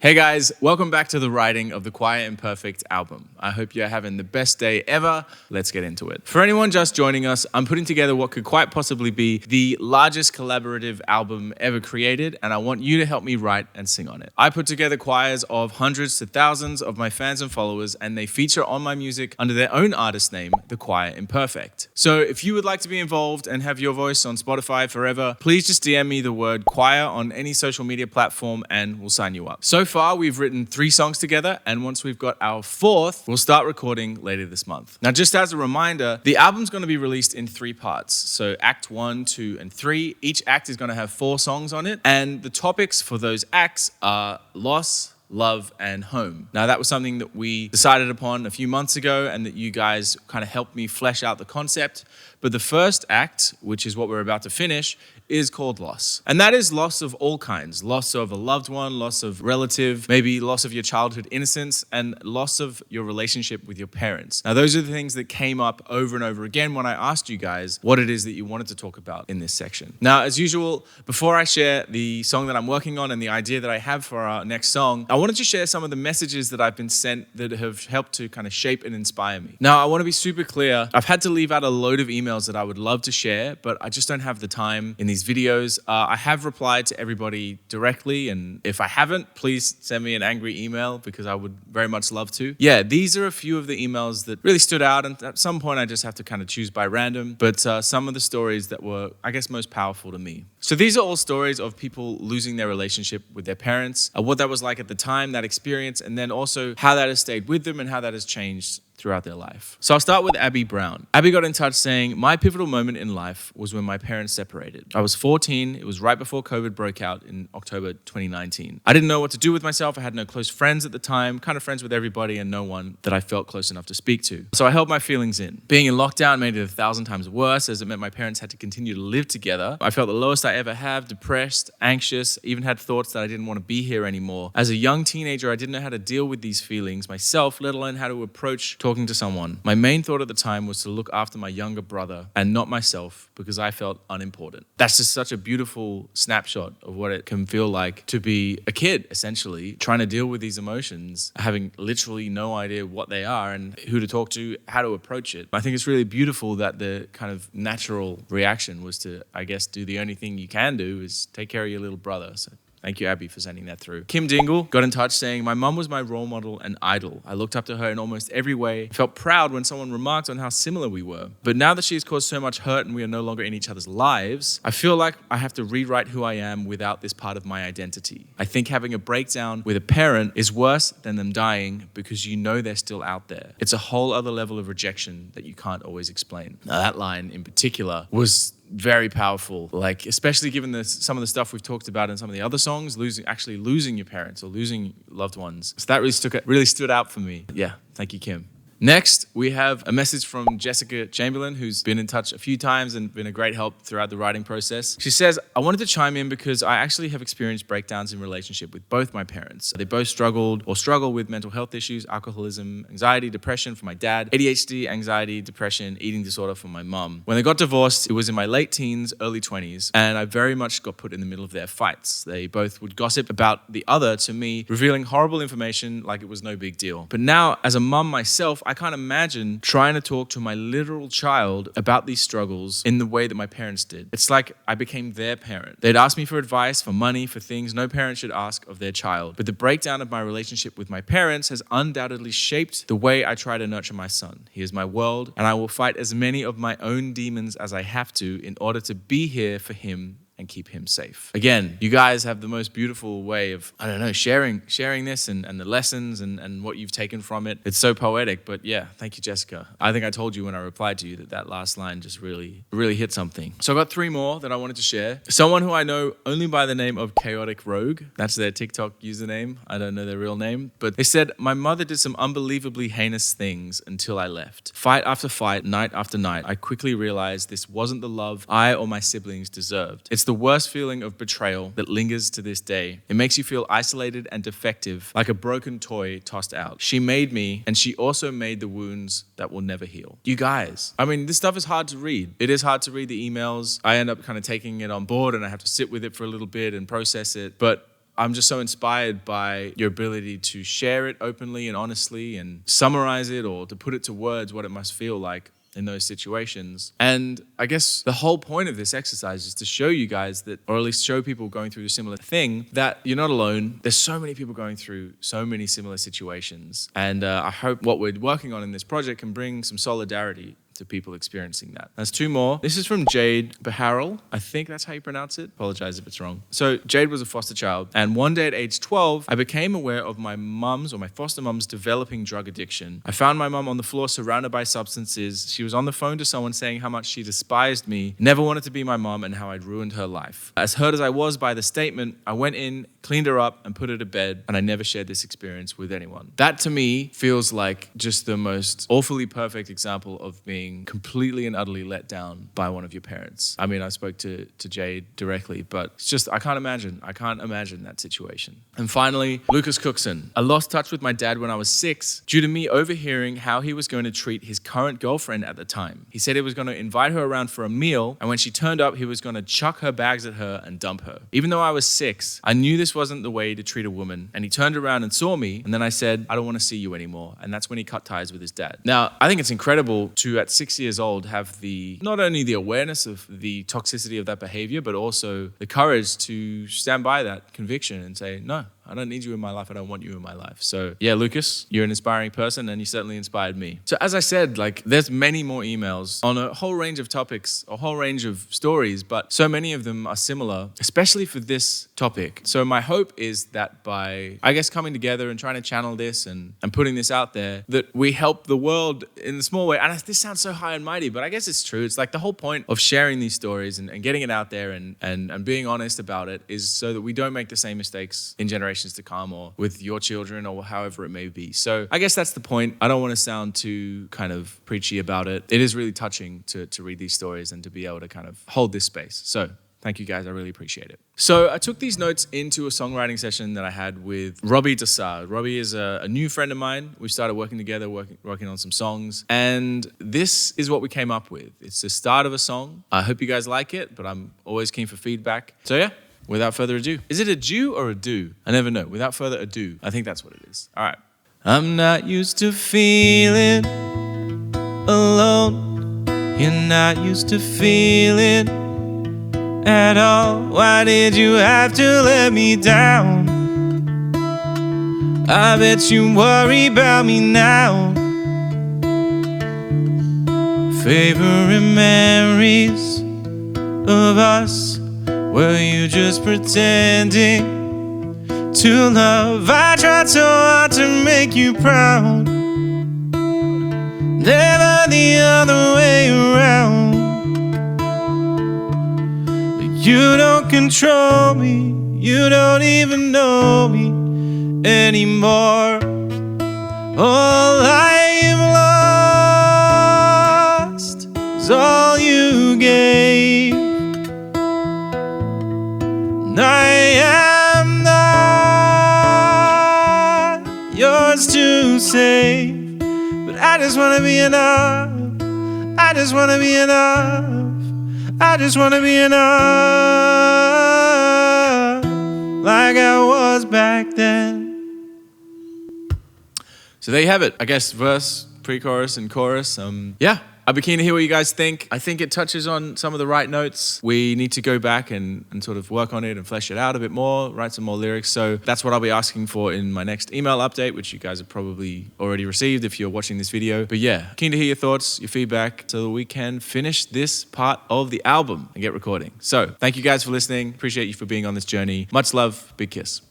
Hey guys, welcome back to the writing of the Quiet and Perfect album. I hope you're having the best day ever. Let's get into it. For anyone just joining us, I'm putting together what could quite possibly be the largest collaborative album ever created, and I want you to help me write and sing on it. I put together choirs of hundreds to thousands of my fans and followers, and they feature on my music under their own artist name, The Quiet and Perfect. So if you would like to be involved and have your voice on Spotify forever, please just DM me the word choir on any social media platform and we'll sign you up. So far, we've written 3 songs together, and once we've got our 4th, we'll start recording later this month. Now, just as a reminder, the album's going to be released in 3 parts. So Act 1, 2, and 3. Each act is going to have 4 songs on it, and the topics for those acts are loss, love, and home. Now, that was something that we decided upon a few months ago and that you guys kind of helped me flesh out the concept. But the first act, which is what we're about to finish, is called loss. And that is loss of all kinds. Loss of a loved one, loss of relative, maybe loss of your childhood innocence, and loss of your relationship with your parents. Now, those are the things that came up over and over again when I asked you guys what it is that you wanted to talk about in this section. Now, as usual, before I share the song that I'm working on and the idea that I have for our next song, I wanted to share some of the messages that I've been sent that have helped to kind of shape and inspire me. Now, I want to be super clear. I've had to leave out a load of emails that I would love to share, but I just don't have the time in these videos. I have replied to everybody directly, and if I haven't, please send me an angry email because I would very much love to. Yeah, these are a few of the emails that really stood out, and at some point I just have to kind of choose by random, but some of the stories that were, I guess, most powerful to me. So these are all stories of people losing their relationship with their parents, what that was like at the time, that experience, and then also how that has stayed with them and how that has changed throughout their life. So I'll start with Abby Brown. Abby got in touch saying, "My pivotal moment in life was when my parents separated. I was 14. It was right before COVID broke out in October 2019. I didn't know what to do with myself. I had no close friends at the time, kind of friends with everybody and no one that I felt close enough to speak to. So I held my feelings in. Being in lockdown made it 1,000 times worse as it meant my parents had to continue to live together. I felt the lowest I ever have, depressed, anxious, even had thoughts that I didn't want to be here anymore. As a young teenager, I didn't know how to deal with these feelings myself, let alone how to approach talking to someone. My main thought at the time was to look after my younger brother and not myself because I felt unimportant." That's just such a beautiful snapshot of what it can feel like to be a kid, essentially, trying to deal with these emotions, having literally no idea what they are and who to talk to, how to approach it. I think it's really beautiful that the kind of natural reaction was to, I guess, do the only thing you can do is take care of your little brother. So thank you, Abby, for sending that through. Kim Dingle got in touch saying, "My mum was my role model and idol. I looked up to her in almost every way. I felt proud when someone remarked on how similar we were. But now that she has caused so much hurt and we are no longer in each other's lives, I feel like I have to rewrite who I am without this part of my identity. I think having a breakdown with a parent is worse than them dying because you know they're still out there. It's a whole other level of rejection that you can't always explain." Now, that line in particular was very powerful, like especially given some of the stuff we've talked about in some of the other songs, losing your parents or losing loved ones. So that really stood out for me. Yeah, thank you, Kim. Next, we have a message from Jessica Chamberlain, who's been in touch a few times and been a great help throughout the writing process. She says, "I wanted to chime in because I actually have experienced breakdowns in relationship with both my parents. They both struggle with mental health issues, alcoholism, anxiety, depression for my dad, ADHD, anxiety, depression, eating disorder for my mum. When they got divorced, it was in my late teens, early 20s, and I very much got put in the middle of their fights. They both would gossip about the other to me, revealing horrible information like it was no big deal. But now, as a mum myself, I can't imagine trying to talk to my literal child about these struggles in the way that my parents did. It's like I became their parent. They'd ask me for advice, for money, for things no parent should ask of their child. But the breakdown of my relationship with my parents has undoubtedly shaped the way I try to nurture my son. He is my world, and I will fight as many of my own demons as I have to in order to be here for him and keep him safe." Again, you guys have the most beautiful way of, sharing this and the lessons and what you've taken from it. It's so poetic, but yeah, thank you, Jessica. I think I told you when I replied to you that last line just really hit something. So I got 3 more that I wanted to share. Someone who I know only by the name of Chaotic Rogue, that's their TikTok username. I don't know their real name, but they said, "My mother did some unbelievably heinous things until I left. Fight after fight, night after night, I quickly realized this wasn't the love I or my siblings deserved. It's the worst feeling of betrayal that lingers to this day. It makes you feel isolated and defective, like a broken toy tossed out. She made me, and she also made the wounds that will never heal." You guys, this stuff is hard to read. It is hard to read the emails. I end up kind of taking it on board and I have to sit with it for a little bit and process it. But I'm just so inspired by your ability to share it openly and honestly and summarize it or to put it to words what it must feel like in those situations. And I guess the whole point of this exercise is to show you guys that, or at least show people going through a similar thing, that you're not alone. There's so many people going through so many similar situations. And I hope what we're working on in this project can bring some solidarity to people experiencing that. There's two more. This is from Jade Beharrell. I think that's how you pronounce it. Apologize if it's wrong. So Jade was a foster child, and one day at age 12, I became aware of my foster mum's developing drug addiction. I found my mum on the floor surrounded by substances. She was on the phone to someone saying how much she despised me, never wanted to be my mum, and how I'd ruined her life. As hurt as I was by the statement, I went in, cleaned her up, and put her to bed, and I never shared this experience with anyone. That to me feels like just the most awfully perfect example of being completely and utterly let down by one of your parents. I mean, I spoke to Jade directly, but it's just, I can't imagine that situation. And finally, Lucas Cookson. I lost touch with my dad when I was 6 due to me overhearing how he was going to treat his current girlfriend at the time. He said he was going to invite her around for a meal, and when she turned up, he was going to chuck her bags at her and dump her. Even though I was 6, I knew this wasn't the way to treat a woman, and he turned around and saw me, and then I said, I don't want to see you anymore. And that's when he cut ties with his dad. Now, I think it's incredible to, at 6 years old, have not only the awareness of the toxicity of that behavior, but also the courage to stand by that conviction and say, no, I don't need you in my life. I don't want you in my life. So yeah, Lucas, you're an inspiring person and you certainly inspired me. So as I said, there's many more emails on a whole range of topics, a whole range of stories, but so many of them are similar, especially for this topic. So my hope is that by, I guess, coming together and trying to channel this and putting this out there, that we help the world in a small way. And this sounds so high and mighty, but I guess it's true. It's like the whole point of sharing these stories and getting it out there and being honest about it is so that we don't make the same mistakes in generations to come or with your children or however it may be. So I guess that's the point. I don't want to sound too kind of preachy about it. It is really touching to read these stories and to be able to kind of hold this space. So thank you guys. I really appreciate it. So I took these notes into a songwriting session that I had with Robbie De Sa. Robbie is a new friend of mine. We started working together, working on some songs. And this is what we came up with. It's the start of a song. I hope you guys like it, but I'm always keen for feedback. So yeah, without further ado. Is it a Jew or a do? I never know. Without further ado. I think that's what it is. All right. I'm not used to feeling alone. You're not used to feeling at all. Why did you have to let me down? I bet you worry about me now. Favorite memories of us, were you just pretending to love? I tried so hard to make you proud, never the other way around. You don't control me, you don't even know me anymore. All I've lost is all you gave. And I am not yours to save, but I just wanna be enough. I just wanna be enough. I just wanna be enough, like I was back then. So there you have it. I guess verse, pre-chorus, and chorus. Yeah. I'd be keen to hear what you guys think. I think it touches on some of the right notes. We need to go back and sort of work on it and flesh it out a bit more, write some more lyrics. So that's what I'll be asking for in my next email update, which you guys have probably already received if you're watching this video. But yeah, keen to hear your thoughts, your feedback, so that we can finish this part of the album and get recording. So thank you guys for listening. Appreciate you for being on this journey. Much love. Big kiss.